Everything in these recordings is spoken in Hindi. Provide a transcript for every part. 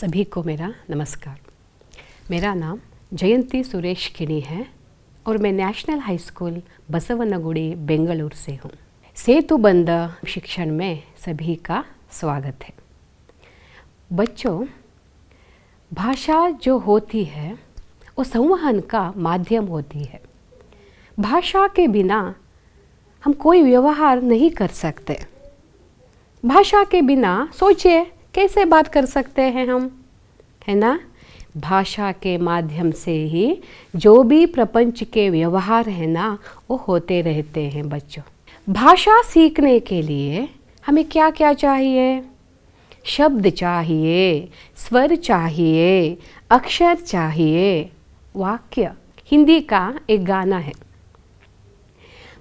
सभी को मेरा नमस्कार। मेरा नाम जयंती सुरेश किनी है और मैं national high school Basavanagudi Bengaluru से हूँ। सेतुबंध शिक्षण में सभी का स्वागत है। बच्चों, भाषा जो होती है वो संवहन का माध्यम होती है। भाषा के बिना हम कोई व्यवहार नहीं कर सकते। भाषा के बिना सोचिए कैसे बात कर सकते हैं हम, है ना। भाषा के माध्यम से ही जो भी प्रपंच के व्यवहार है ना वो होते रहते हैं। बच्चों, भाषा सीखने के लिए हमें क्या क्या चाहिए? शब्द चाहिए, स्वर चाहिए, अक्षर चाहिए, वाक्य। हिंदी का एक गाना है,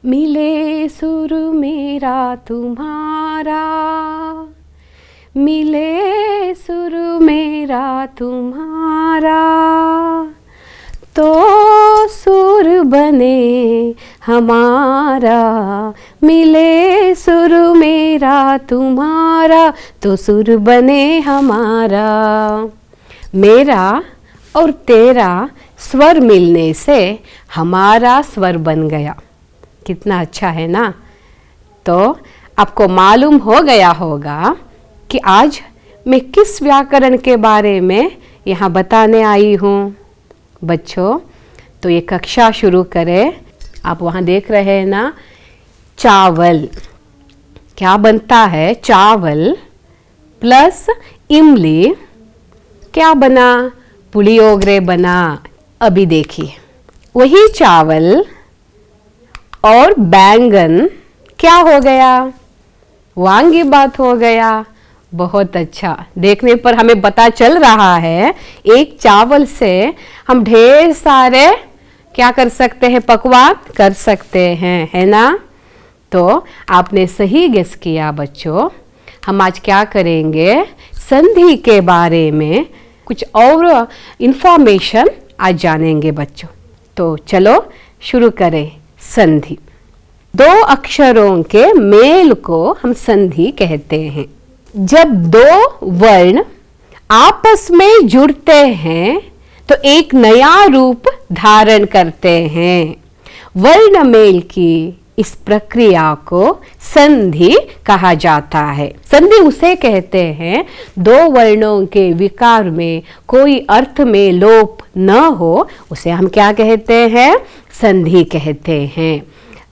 मिले सुर मेरा तुम्हारा, मिले सुर मेरा तुम्हारा, तो सुर बने हमारा। मिले सुर मेरा तुम्हारा, तो सुर बने हमारा। मेरा और तेरा स्वर मिलने से हमारा स्वर बन गया। कितना अच्छा है ना। तो आपको मालूम हो गया होगा कि आज मैं किस व्याकरण के बारे में यहाँ बताने आई हूँ। बच्चों, तो ये कक्षा शुरू करें। आप वहाँ देख रहे हैं ना, चावल क्या बनता है? चावल प्लस इमली क्या बना? पुलियोगरे बना। अभी देखिए, वही चावल और बैंगन क्या हो गया? वांगी बात हो गया। बहुत अच्छा। देखने पर हमें पता चल रहा है एक चावल से हम ढेर सारे क्या कर सकते हैं? पकवान कर सकते हैं, है ना। तो आपने सही गेस किया बच्चों। हम आज क्या करेंगे? संधि के बारे में कुछ और इंफॉर्मेशन आज जानेंगे बच्चों। तो चलो शुरू करें। संधि, दो अक्षरों के मेल को हम संधि कहते हैं। जब दो वर्ण आपस में जुड़ते हैं तो एक नया रूप धारण करते हैं। वर्ण मेल की इस प्रक्रिया को संधि कहा जाता है। संधि उसे कहते हैं दो वर्णों के विकार में कोई अर्थ में लोप न हो, उसे हम क्या कहते हैं? संधि कहते हैं।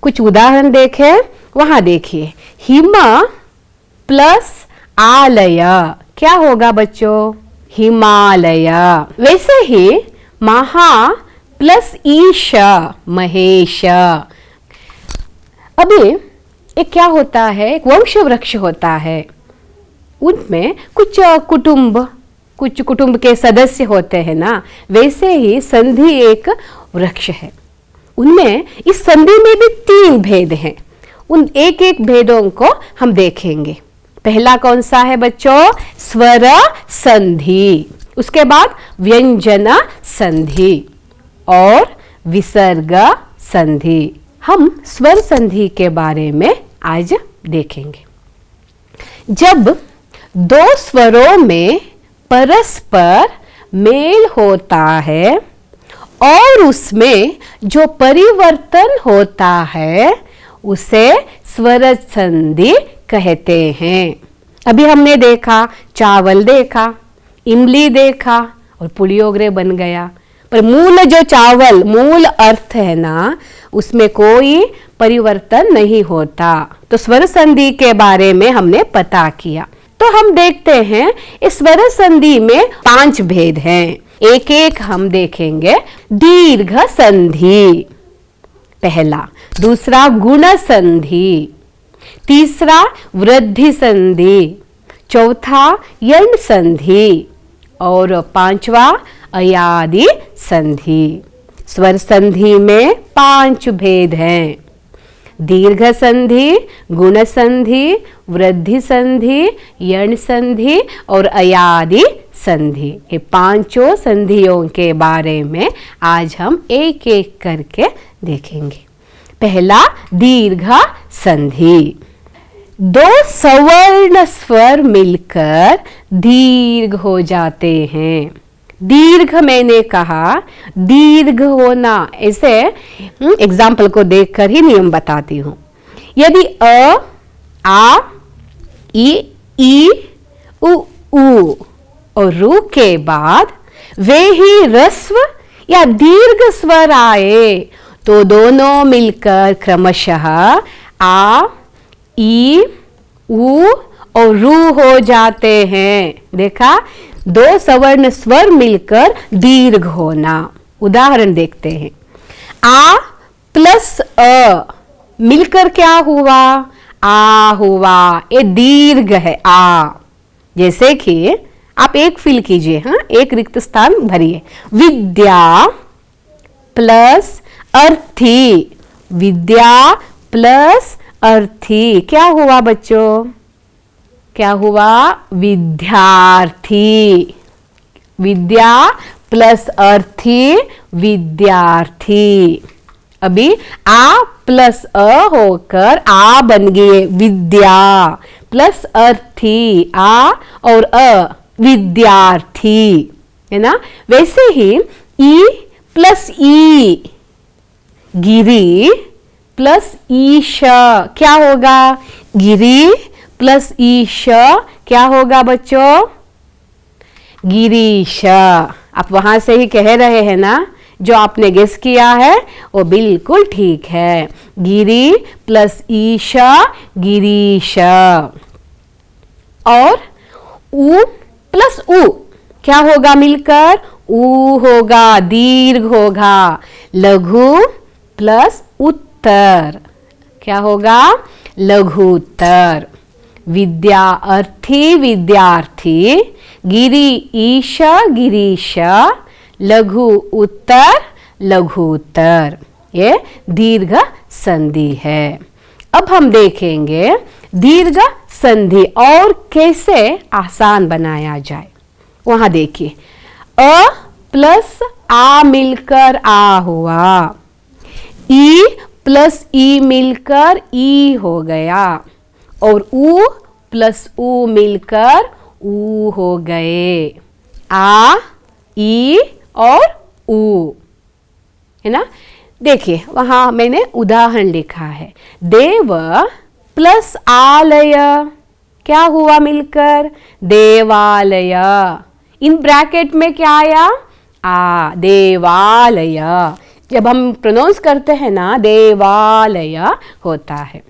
कुछ उदाहरण देखें। वहां देखिए, हिम प्लस आलय क्या होगा बच्चों? हिमालय। वैसे ही महा प्लस ईश, महेश। अभी एक क्या होता है? एक वंश वृक्ष होता है। उनमें कुछ कुटुंब के सदस्य होते हैं ना। वैसे ही संधि एक वृक्ष है। उनमें इस संधि में भी 3 भेद हैं। उन एक एक भेदों को हम देखेंगे। पहला कौन सा है बच्चों? स्वर संधि। उसके बाद व्यंजन संधि और विसर्ग संधि। हम स्वर संधि के बारे में आज देखेंगे। जब दो स्वरों में परस्पर मेल होता है और उसमें जो परिवर्तन होता है उसे स्वर संधि कहते हैं। अभी हमने देखा, चावल देखा, इमली देखा और पुलियोगरे बन गया। पर मूल जो चावल, मूल अर्थ है ना, उसमें कोई परिवर्तन नहीं होता। तो स्वर संधि के बारे में हमने पता किया। तो हम देखते हैं इस स्वर संधि में 5 भेद हैं। एक एक हम देखेंगे। दीर्घ संधि पहला, दूसरा गुण संधि, तीसरा वृद्धि संधि, चौथा यण संधि और 5वां अयादि संधि। स्वर संधि में 5 भेद हैं। दीर्घ संधि, गुण संधि, वृद्धि संधि, यण संधि और अयादि संधि। ये 5 संधियों के बारे में आज हम एक एक करके देखेंगे। पहला, दीर्घ संधि। दो सवर्ण स्वर मिलकर दीर्घ हो जाते हैं। दीर्घ मैंने कहा, दीर्घ होना, ऐसे एग्जाम्पल को देखकर ही नियम बताती हूं। यदि अ, आ, ई, उ और रू के बाद वे ही ह्रस्व या दीर्घ स्वर आए तो दोनों मिलकर क्रमशः आ, ई, उ और रू हो जाते हैं। देखा, दो सवर्ण स्वर मिलकर दीर्घ होना। उदाहरण देखते हैं। आ प्लस अ मिलकर क्या हुआ? आ हुआ। ये दीर्घ है आ। जैसे कि आप एक फिल कीजिए, हाँ, एक रिक्त स्थान भरिए। विद्या प्लस अर्थी, विद्या प्लस अर्थी क्या हुआ बच्चों? क्या हुआ? विद्यार्थी। विद्या प्लस अर्थी विद्यार्थी। अभी आ प्लस अ होकर आ बन गए विद्या प्लस अर्थी, आ और अ विद्यार्थी, है ना। वैसे ही ई प्लस ई गिरी प्लस ईश क्या होगा? गिरी प्लस ईश क्या होगा बच्चों? गिरीश। आप वहां से ही कह रहे हैं ना, जो आपने गेस किया है वो बिल्कुल ठीक है। गिरी प्लस ईश गिरीश। और उ प्लस उ क्या होगा मिलकर? ऊ होगा, दीर्घ होगा। लघु प्लस उत्तर क्या होगा? लघुत्तर। विद्या अर्थी विद्यार्थी, गिरी ईश गिरीश, लघु उत्तर लघुत्तर। ये दीर्घ संधि है। अब हम देखेंगे दीर्घ संधि और कैसे आसान बनाया जाए। वहां देखिए, अ प्लस आ मिलकर आ हुआ, ई प्लस ई मिलकर ई हो गया, और उ प्लस उ मिलकर ऊ हो गए। आ, ई और ऊ, है ना। देखिए वहां मैंने उदाहरण लिखा है। देव प्लस आलय क्या हुआ मिलकर? देवालय। इन ब्रैकेट में क्या आया? आ, देवालय। जब हम प्रोनाउंस करते हैं ना, देवालय होता है।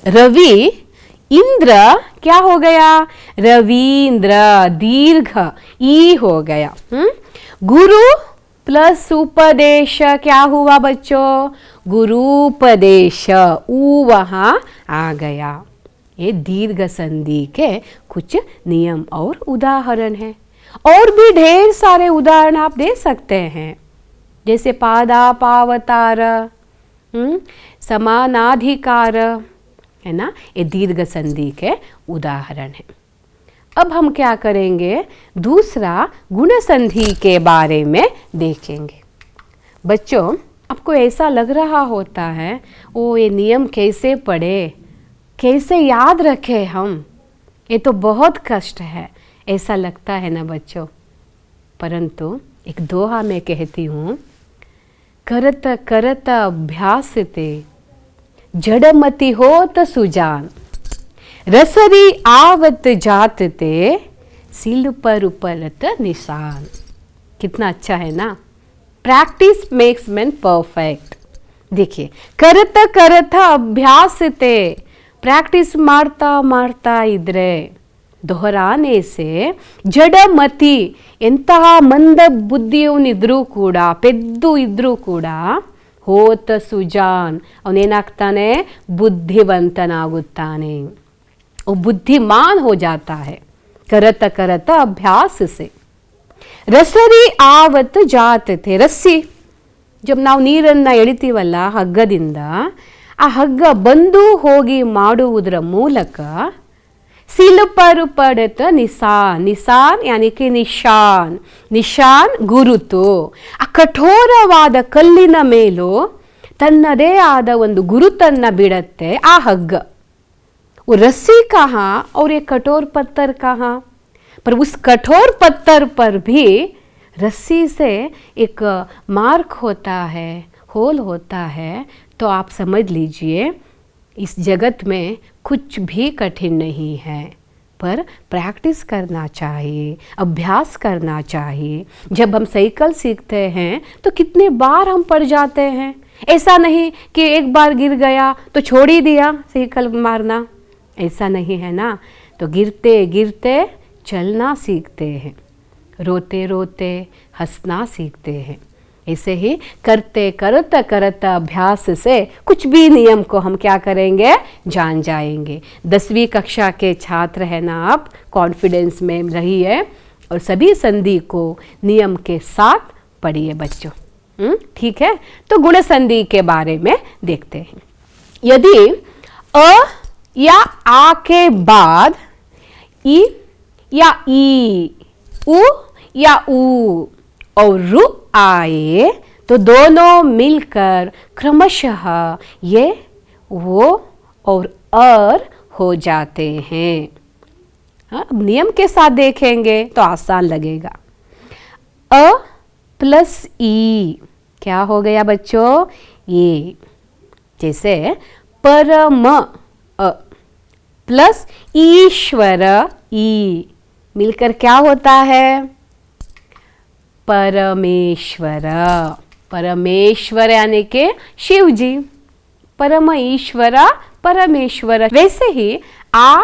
रवि इंद्र क्या हो गया? रवींद्र, दीर्घ ई हो गया। गुरु प्लस उपदेश क्या हुआ बच्चों? गुरुपदेश, ऊ वहां आ गया। ये दीर्घ संधि के कुछ नियम और उदाहरण हैं। और भी ढेर सारे उदाहरण आप दे सकते हैं, जैसे पादा पावतार, समानाधिकार, है ना। ये दीर्घ संधि के उदाहरण है। अब हम क्या करेंगे? दूसरा गुण संधि के बारे में देखेंगे। बच्चों, आपको ऐसा लग रहा होता है, ओ ये नियम कैसे पढ़े, कैसे याद रखें हम, ये तो बहुत कष्ट है, ऐसा लगता है ना बच्चों। परंतु एक दोहा में कहती हूँ, करत करत अभ्यासते जड़मति होत सुजान, रसरी आवत जातते सिल पर उपलत निशान। कितना अच्छा है ना। Practice makes man perfect. देखिए, करत करत अभ्यासते, प्रैक्टिस मारता मारता इद्रे, दोहराने से ಜಡಮತಿ ಎಂತಹ ಮಂದ ಬುದ್ಧಿಯವನಿದ್ರೂ ಕೂಡ ಪೆದ್ದು ಇದ್ರೂ ಕೂಡ ಹೋತ ಸುಜಾನ್ ಅವನೇನಾಗ್ತಾನೆ बुद्धिवंतनागुत्ताने वो बुद्धिमान हो जाता है करत करत अभ्यास से। रसरी आवत जात थे रस्सी जब ನಾವು ನೀರನ್ನ ಎಳಿತೀವಲ್ಲ ಹಗ್ಗದಿಂದ ಆ ಹಗ್ಗ ಬಂದು ಹೋಗಿ ಮಾಡುವುದರ ಮೂಲಕ सिल पर पड़त निशान, निशान यानी कि निशान, निशान ಗುರುತು ಆ ಕಠೋರವಾದ ಕಲ್ಲಿನ ಮೇಲೂ ತನ್ನದೇ ಆದ ಒಂದು ಗುರುತನ್ನ ಬಿಡುತ್ತೆ ಆ ಹಗ್ಗ। वो रस्सी कहाँ और ये कठोर पत्थर कहाँ? पर उस कठोर पत्थर पर भी रस्सी से एक मार्क होता है, होल होता है। तो आप समझ लीजिए इस जगत में कुछ भी कठिन नहीं है, पर प्रैक्टिस करना चाहिए, अभ्यास करना चाहिए। जब हम साइकिल सीखते हैं तो कितने बार हम पड़ जाते हैं। ऐसा नहीं कि एक बार गिर गया तो छोड़ ही दिया साइकिल मारना, ऐसा नहीं है ना। तो गिरते गिरते चलना सीखते हैं, रोते रोते हंसना सीखते हैं। ऐसे ही करते करते करते अभ्यास से कुछ भी नियम को हम क्या करेंगे, जान जाएंगे। 10वीं कक्षा के छात्र हैं ना आप, कॉन्फिडेंस में रहिए और सभी संधि को नियम के साथ पढ़िए बच्चों। ठीक है, तो गुण संधि के बारे में देखते हैं। यदि अ या आ के बाद ई या ई, उ या ऊ और रु आए तो दोनों मिलकर क्रमशः ये वो और अर हो जाते हैं। हाँ, अब नियम के साथ देखेंगे तो आसान लगेगा। अ प्लस ई क्या हो गया बच्चों, ये। जैसे परम अ प्लस ईश्वर ई मिलकर क्या होता है, परमेश्वर। परमेश्वर यानी के शिव जी, परम ईश्वर परमेश्वर। वैसे ही आ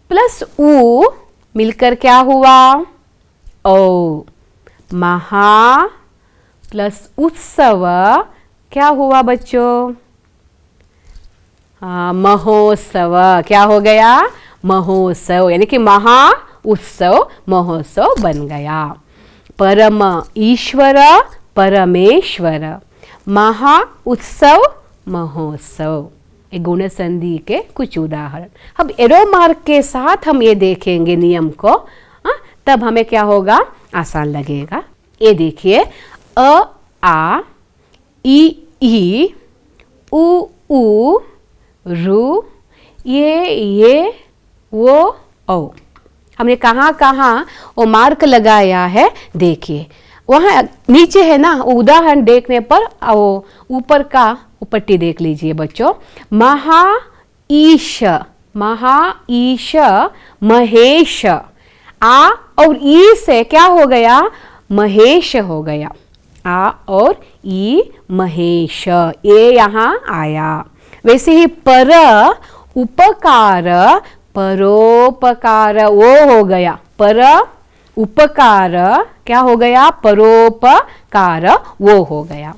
प्लस उ मिलकर क्या हुआ, ओ। महा प्लस उत्सव क्या हुआ बच्चों, महोत्सव। क्या हो गया, महोत्सव, यानी कि महा उत्सव महोत्सव बन गया। परम ईश्वर परमेश्वर, महा उत्सव महोत्सव। एक गुण संधि के कुछ उदाहरण। अब एरो मार्क के साथ हम ये देखेंगे नियम को, तब हमें क्या होगा, आसान लगेगा। ये देखिए, अ आ, ई उ ऊ, रु ये वो ओ। हमने कहाँ कहाँ वो मार्क लगाया है, देखिए वहाँ नीचे है ना, उदाहरण देखने पर वो ऊपर का पट्टी देख लीजिए बच्चों। महा ईश, महा ईश महेश, आ और ई से क्या हो गया, महेश हो गया। आ और ई महेश, ये यहाँ आया। वैसे ही पर उपकार परोपकार, वो हो गया। पर उपकार क्या हो गया, परोपकार, वो हो गया।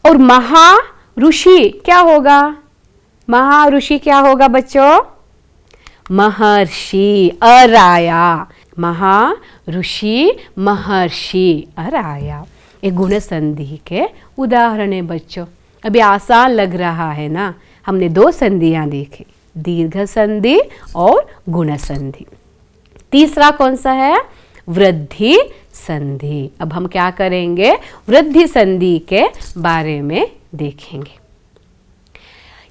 और महा ऋषि क्या होगा, महा ऋषि क्या होगा बच्चों, महर्षि, अराया। महा ऋषि महर्षि, अराया। एक गुण संधि के उदाहरण है बच्चों। अभी आसान लग रहा है ना, हमने 2 संधियां देखी, दीर्घ संधि और गुण संधि। तीसरा कौन सा है, वृद्धि संधि। अब हम क्या करेंगे, वृद्धि संधि के बारे में देखेंगे।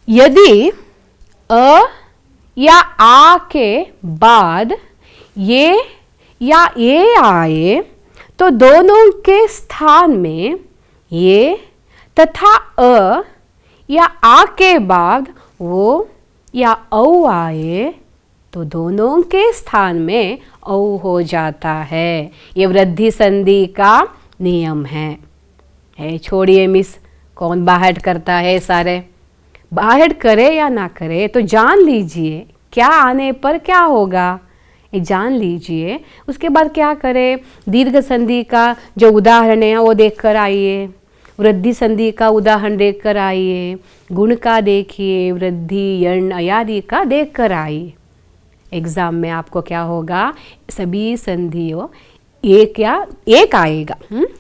यदि अ या आ के बाद ये या ये आए तो दोनों के स्थान में ये तथा अ या आ के बाद वो या औ आए तो दोनों के स्थान में औ हो जाता है। ये वृद्धि संधि का नियम है। छोड़िए मिस, कौन बाहर करता है, सारे बाहर करे या ना करे तो जान लीजिए क्या आने पर क्या होगा, ये जान लीजिए। उसके बाद क्या करें, दीर्घ संधि का जो उदाहरण है वो देख कर आइए, वृद्धि संधि का उदाहरण देख कर आइए, गुण का देखिए, वृद्धि यण अयादि का देख कर आइए। एग्जाम में आपको क्या होगा, सभी संधियों एक आएगा।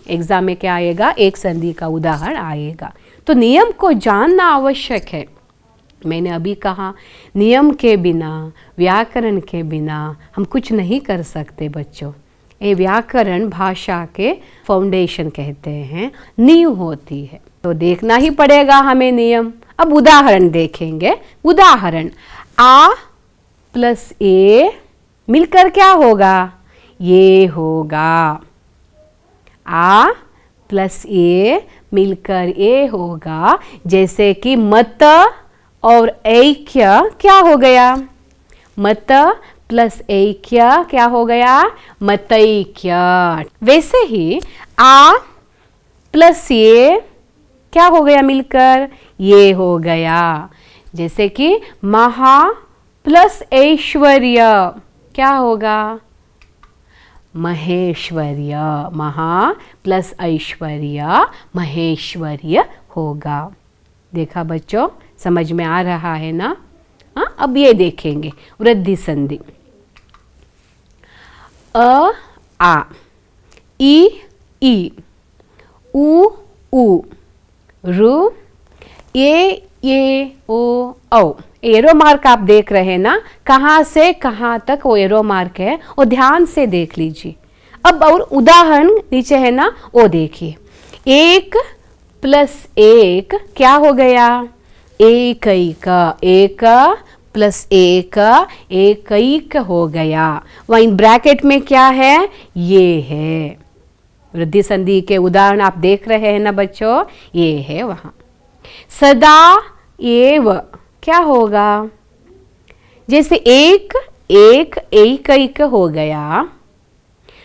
एग्जाम में क्या आएगा, एक संधि का उदाहरण आएगा। तो नियम को जानना आवश्यक है। मैंने अभी कहा, नियम के बिना, व्याकरण के बिना हम कुछ नहीं कर सकते बच्चों। ये व्याकरण भाषा के फाउंडेशन कहते हैं, नींव होती है। तो देखना ही पड़ेगा हमें नियम। अब उदाहरण देखेंगे। उदाहरण, आ प्लस ए मिलकर क्या होगा, ये होगा। आ प्लस ए मिलकर ए होगा। जैसे कि मत और ऐक्य क्या हो गया, मत प्लस ऐक्य क्या हो गया, मतैक्य। वैसे ही आ प्लस ये क्या हो गया मिलकर, ये हो गया। जैसे कि महा प्लस ऐश्वर्य क्या होगा, महेश्वर्य। महा प्लस ऐश्वर्य महेश्वर्य होगा। देखा बच्चों, समझ में आ रहा है ना। हाँ, अब ये देखेंगे वृद्धि संधि। अ आ, ई ई, उ उ, रु ये ओ औ। एरो मार्क आप देख रहे हैं ना, कहाँ से कहाँ तक वो एरो मार्क है, वो ध्यान से देख लीजिए। अब और उदाहरण नीचे है ना, वो देखिए। एक प्लस एक क्या हो गया, एक एक प्लस एक एक हो गया। वहाँ इन ब्रैकेट में क्या है, ये है। वृद्धि संधि के उदाहरण आप देख रहे हैं ना बच्चों, ये है वहाँ। सदा एव क्या होगा, जैसे एक एक हो गया,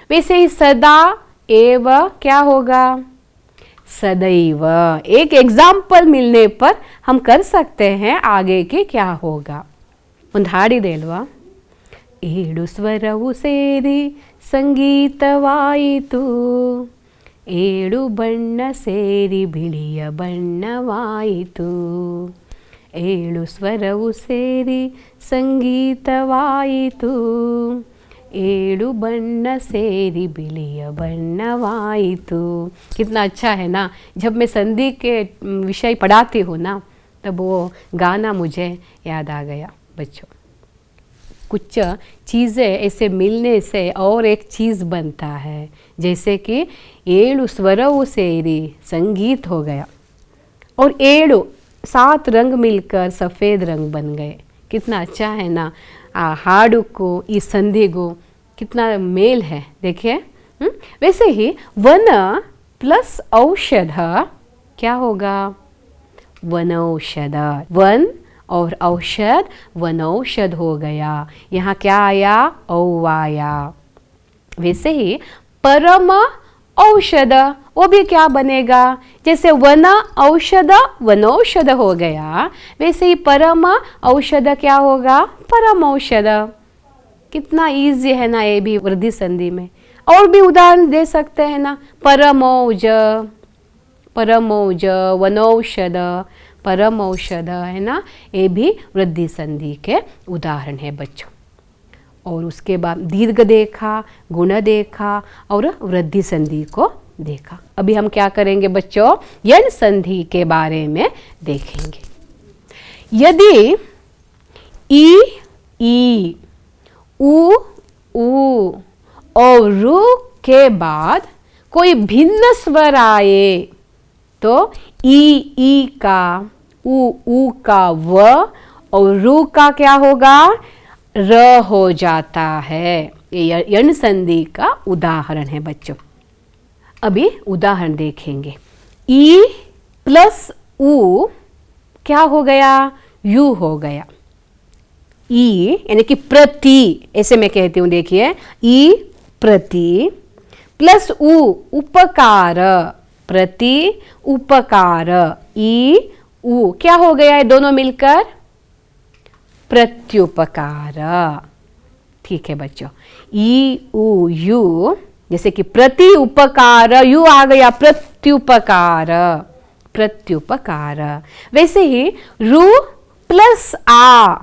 वैसे ही सदा एव क्या होगा, सदैव। एक एग्जाम्पल मिलने पर हम कर सकते हैं आगे के क्या होगा। ಒಂದು ಹಾಡಿದೆಲ್ವಾ, ಏಳು ಸ್ವರವು ಸೇರಿ ಸಂಗೀತವಾಯಿತು, ಏಳು ಬಣ್ಣ ಸೇರಿ ಬಿಳಿಯ ಬಣ್ಣವಾಯಿತು, ಏಳು ಸ್ವರವು ಸೇರಿ ಸಂಗೀತವಾಯಿತು, ಏಳು ಬಣ್ಣ ಸೇರಿ ಬಿಳಿಯ ಬಣ್ಣವಾಯಿತು। कितना अच्छा है ना। जब मैं संधि के विषय पढ़ाती हूँ ना, तब वो गाना मुझे याद आ गया बच्चों। कुछ चीज़ें ऐसे मिलने से और एक चीज़ बनता है, जैसे कि ಏಳು ಸ್ವರವು ಸೇರಿ संगीत हो गया, और ಏಳು 7 रंग मिलकर सफ़ेद रंग बन गए। कितना अच्छा है ना। हाड़ू को इस संधि को कितना मेल है, देखिए। वैसे ही वन प्लस औषध क्या होगा, वनौषध। वन और औषध वनौषध हो गया। यहाँ क्या आया, औ आया। वैसे ही परम औषध, वो भी क्या बनेगा, जैसे वन औषध वनौषध हो गया, वैसे ही परम औषध क्या होगा, परम औषध। कितना इजी है ना ये भी वृद्धि संधि में। और भी उदाहरण दे सकते हैं ना, परमौज, परमौज, वनौषध, परम औषध है ना, ये भी वृद्धि संधि के उदाहरण है बच्चों। और उसके बाद दीर्घ देखा, गुण देखा और वृद्धि संधि को देखा। अभी हम क्या करेंगे बच्चों, यण संधि के बारे में देखेंगे। यदि ई उ और रु के बाद कोई भिन्न स्वर आए तो ई का, उ का व और रु का क्या होगा, र हो जाता है। ये यण संधि का उदाहरण है बच्चों। अभी उदाहरण देखेंगे। ई प्लस उ क्या हो गया, यू हो गया। ई यानी कि प्रति, ऐसे मैं कहती हूँ, देखिए। ई प्रति प्लस उ उपकार, प्रति उपकार, ई उ क्या हो गया है, दोनों मिलकर प्रत्युपकार। ठीक है बच्चों। ई उ यू, जैसे कि प्रति उपकार, यू आ गया प्रत्युपकार, प्रत्युपकार। वैसे ही रु प्लस आ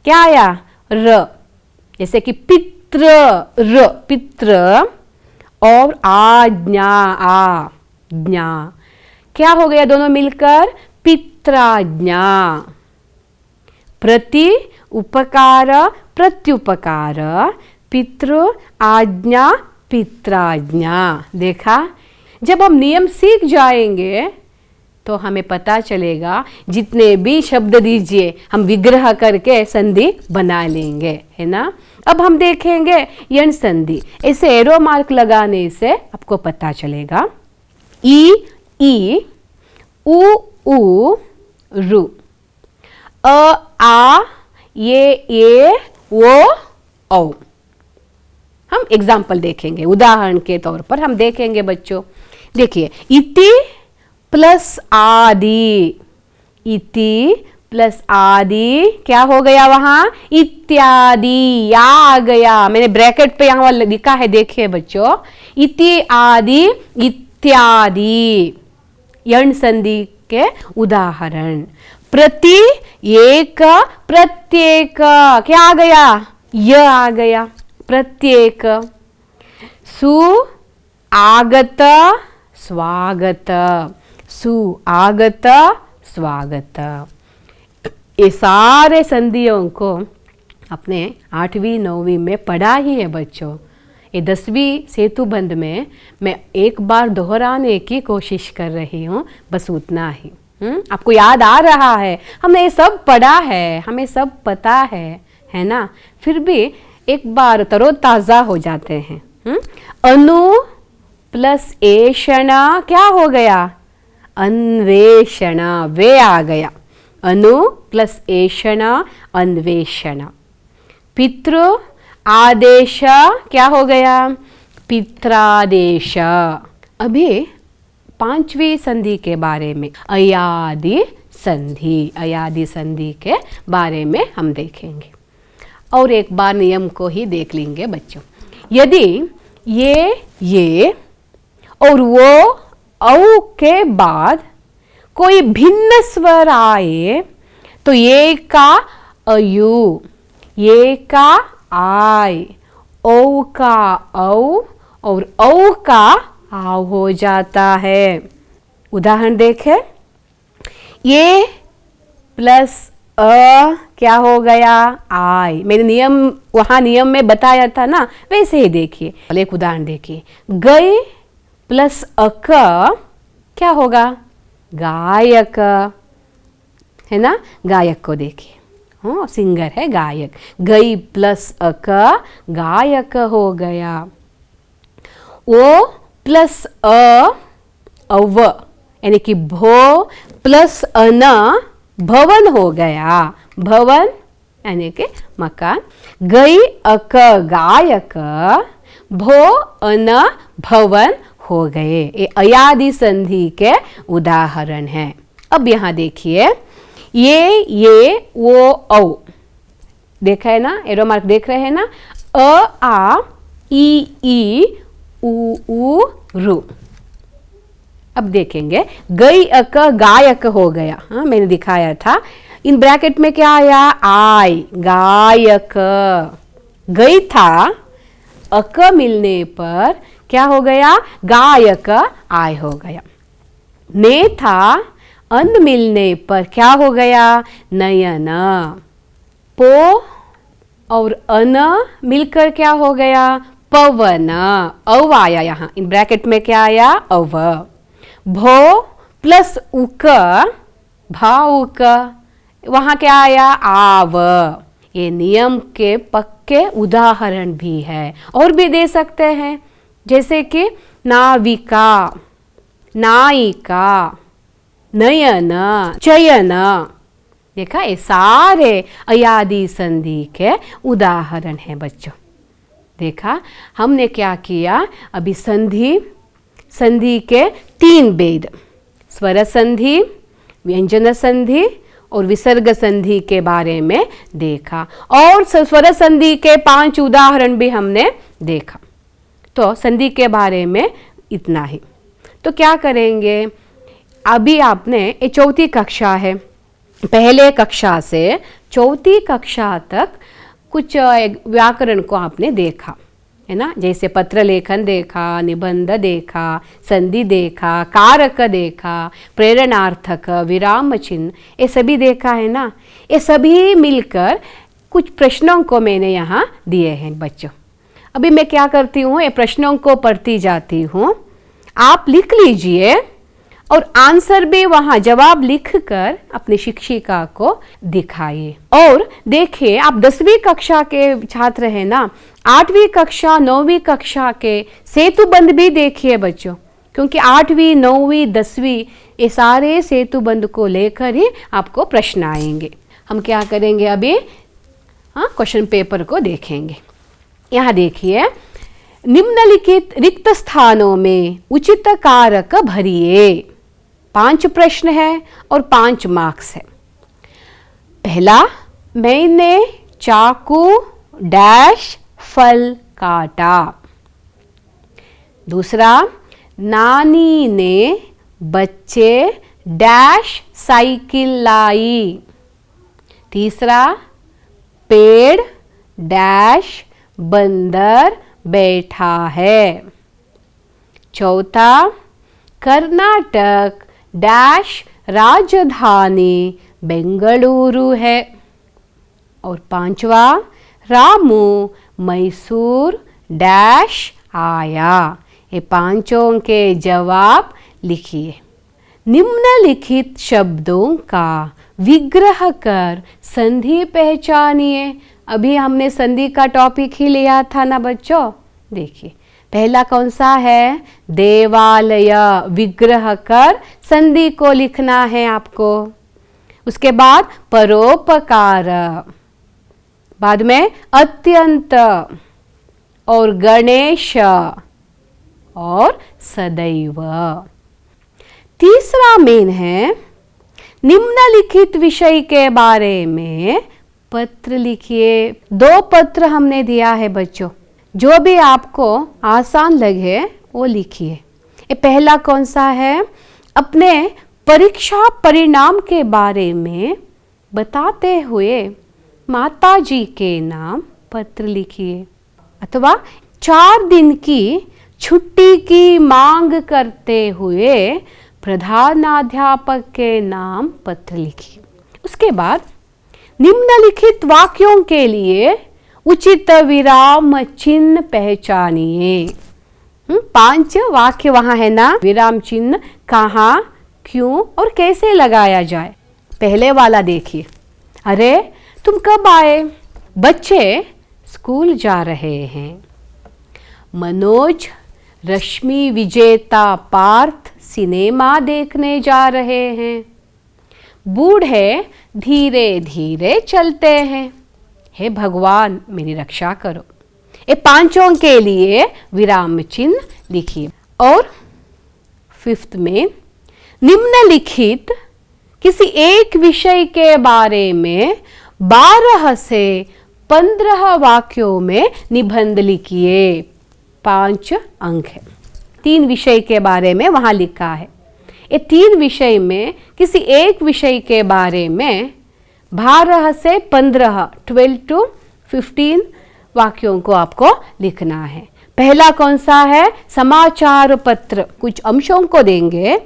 क्या आया, र, जैसे कि पित्र, र पित्र, और आज्ञा, आ ज्ञा, क्या हो गया दोनों मिलकर पित्राज्ञा। प्रति उपकार प्रत्युपकार, पितृ आज्ञा पित्राज्ञा। देखा, जब हम नियम सीख जाएंगे तो हमें पता चलेगा जितने भी शब्द दीजिए हम विग्रह करके संधि बना लेंगे, है ना। अब हम देखेंगे यण संधि। ऐसे एरो मार्क लगाने से आपको पता चलेगा। ई ई, उ उ, रु, अ आ, ये वो औ। हम एग्जाम्पल देखेंगे, उदाहरण के तौर पर हम देखेंगे बच्चों। देखिए, इति प्लस आदि, इति प्लस आदि क्या हो गया वहां, इत्यादि, या आ गया। मैंने ब्रैकेट पे यहां लिखा है, देखिए बच्चों, इति आदि इत्यादि यण संधि के उदाहरण। प्रति, एक, प्रत्येक, क्या आ गया, य आ गया, प्रत्येक। सु आगत स्वागत, सु आगत स्वागत। ये सारे संधियों को अपने 8वीं 9वीं में पढ़ा ही है बच्चों। ये 10वीं सेतुबंध में मैं एक बार दोहराने की कोशिश कर रही हूँ, बस उतना ही। आपको याद आ रहा है, हमने ये सब पढ़ा है, हमें सब पता है ना। फिर भी एक बार तरोताज़ा हो जाते हैं। अनु प्लस एषण क्या हो गया, अन्वेषण, वे आ गया। अनु प्लस एषण, अन्वेषण। पितृ आदेश क्या हो गया, पित्रादेश। अभी 5वीं संधि के बारे में, अयादि संधि, अयादि संधि के बारे में हम देखेंगे। और एक बार नियम को ही देख लेंगे बच्चों। यदि ये और वो औ के बाद कोई भिन्न स्वर आए तो ये का अयु, ये का आय, ओ का औ और औ का आव हो जाता है। उदाहरण देखें, ये प्लस अ क्या हो गया, आय। मैंने नियम वहां नियम में बताया था ना, वैसे ही देखिए। एक उदाहरण देखिए, गई प्लस अक क्या होगा, गायक, है ना। गायक को देखिए, हाँ सिंगर है गायक। गई प्लस अक गायक हो गया। ओ प्लस अव यानी कि भो प्लस अन भवन हो गया, भवन यानी कि मकान। गई अक गायक, भो अन भवन हो गए। ये अयादि संधि के उदाहरण हैं। अब यहाँ देखिए, ये वो औ, देखा है ना, एरो मार्क देख रहे हैं ना। अ आ ई उ रु। अब देखेंगे, गई अक गायक हो गया, हाँ मैंने दिखाया था। इन ब्रैकेट में क्या आया, आय, गायक। गई था, अक मिलने पर क्या हो गया, गायक आय हो गया। ने था, अन मिलने पर क्या हो गया, नयन। पो और अन मिलकर क्या हो गया, पवन। अव आया यहाँ, इन ब्रैकेट में क्या आया, अव। भो प्लस उक भावुक, वहां क्या आया, आव। ये नियम के पक्के उदाहरण भी है, और भी दे सकते हैं, जैसे कि नाविका, नायिका, नयन, चयन। देखा, ये सारे अयादि संधि के उदाहरण हैं बच्चों। देखा हमने क्या किया, अभी संधि के 3 भेद, स्वर संधि, व्यंजन संधि और विसर्ग संधि के बारे में देखा, और स्वर संधि के 5 उदाहरण भी हमने देखा। तो संधि के बारे में इतना ही। तो क्या करेंगे, अभी आपने ये 4वीं कक्षा है, पहले कक्षा से 4वीं कक्षा तक कुछ व्याकरण को आपने देखा है ना। जैसे पत्र लेखन देखा, निबंध देखा, संधि देखा, कारक देखा, प्रेरणार्थक, विराम चिन्ह, ये सभी देखा है ना। ये सभी मिलकर कुछ प्रश्नों को मैंने यहाँ दिए हैं बच्चों। अभी मैं क्या करती हूँ, ये प्रश्नों को पढ़ती जाती हूँ, आप लिख लीजिए और आंसर भी वहां जवाब लिखकर अपनी शिक्षिका को दिखाइए। और देखिए, आप 10वीं कक्षा के छात्र हैं ना, 8वीं कक्षा 9वीं कक्षा के सेतुबंध भी देखिए बच्चों, क्योंकि 8वीं 9वीं 10वीं ये सारे सेतुबंध को लेकर ही आपको प्रश्न आएंगे। हम क्या करेंगे अभी, क्वेश्चन पेपर को देखेंगे। यहाँ देखिए, निम्नलिखित रिक्त स्थानों में उचित कारक भरिए। 5 प्रश्न है और 5 मार्क्स है। पहला, मैंने चाकू डैश फल काटा। दूसरा, नानी ने बच्चे डैश साइकिल लाई। तीसरा, पेड़ डैश बंदर बैठा है। चौथा, कर्नाटक डैश राजधानी बेंगलुरु है। और 5वां, रामू मैसूर डैश आया। ये 5 के जवाब लिखिए। निम्नलिखित शब्दों का विग्रह कर संधि पहचानिए। अभी हमने संधि का टॉपिक ही लिया था ना बच्चों। देखिए, पहला कौन सा है, देवालय। विग्रह कर संधि को लिखना है आपको। उसके बाद परोपकार, बाद में अत्यंत और गणेश और सदैव। तीसरा मेन है, निम्नलिखित विषय के बारे में पत्र लिखिए। 2 पत्र हमने दिया है बच्चों, जो भी आपको आसान लगे वो लिखिए। ये पहला कौन सा है, अपने परीक्षा परिणाम के बारे में बताते हुए माताजी के नाम पत्र लिखिए। अथवा 4 दिन की छुट्टी की मांग करते हुए प्रधानाध्यापक के नाम पत्र लिखिए। उसके बाद निम्नलिखित वाक्यों के लिए उचित विराम चिन्ह पहचानिए। 5 वाक्य वहां है ना, विराम चिन्ह कहाँ, क्यों और कैसे लगाया जाए। पहले वाला देखिए, अरे तुम कब आए, बच्चे स्कूल जा रहे हैं। मनोज रश्मि विजेता पार्थ सिनेमा देखने जा रहे हैं। बूढ़े धीरे धीरे चलते हैं। हे भगवान मेरी रक्षा करो। ये 5 के लिए विराम चिन्ह लिखिए। और 5th में, निम्नलिखित किसी एक विषय के बारे में 12 से 15 वाक्यों में निबंध लिखिए। 5 अंक है। 3 विषय के बारे में वहां लिखा है। ये 3 विषय में किसी एक विषय के बारे में 12 से 15, 12 to 15 वाक्यों को आपको लिखना है। पहला कौन सा है, समाचार पत्र। कुछ अंशों को देंगे,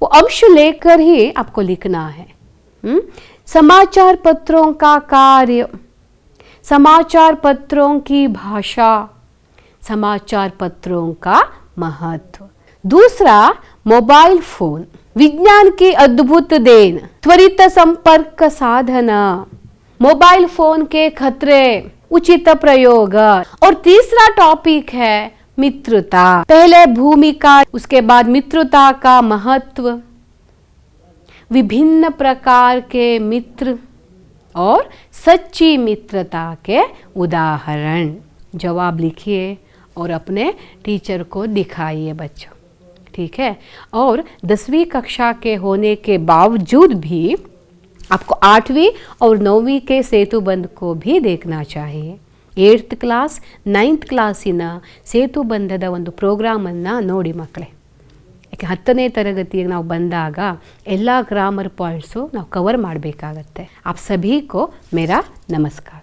वो अंश लेकर ही आपको लिखना है। समाचार पत्रों का कार्य, समाचार पत्रों की भाषा, समाचार पत्रों का महत्व। दूसरा, मोबाइल फोन, विज्ञान की अद्भुत देन, त्वरित संपर्क साधन, मोबाइल फोन के खतरे, उचित प्रयोग। और तीसरा टॉपिक है मित्रता। पहले भूमिका, उसके बाद मित्रता का महत्व, विभिन्न प्रकार के मित्र और सच्ची मित्रता के उदाहरण। जवाब लिखिए और अपने टीचर को दिखाइए बच्चों, ठीक है। और 10वीं कक्षा के होने के बावजूद भी आपको 8वीं और 9वीं के सेतुबंध को भी देखना चाहिए। 8th ಕ್ಲಾಸ್ 9th ಕ್ಲಾಸಿನ ಸೇತುಬಂಧದ ಒಂದು ಪ್ರೋಗ್ರಾಮನ್ನು ನೋಡಿ ಮಕ್ಕಳೇ. ಯಾಕೆ 10ನೇ ತರಗತಿಗೆ ನಾವು ಬಂದಾಗ ಎಲ್ಲ ಗ್ರಾಮರ್ ಪಾಯಿಂಟ್ಸು ನಾವು ಕವರ್ ಮಾಡಬೇಕಾಗತ್ತೆ. आप सभी को मेरा नमस्कार.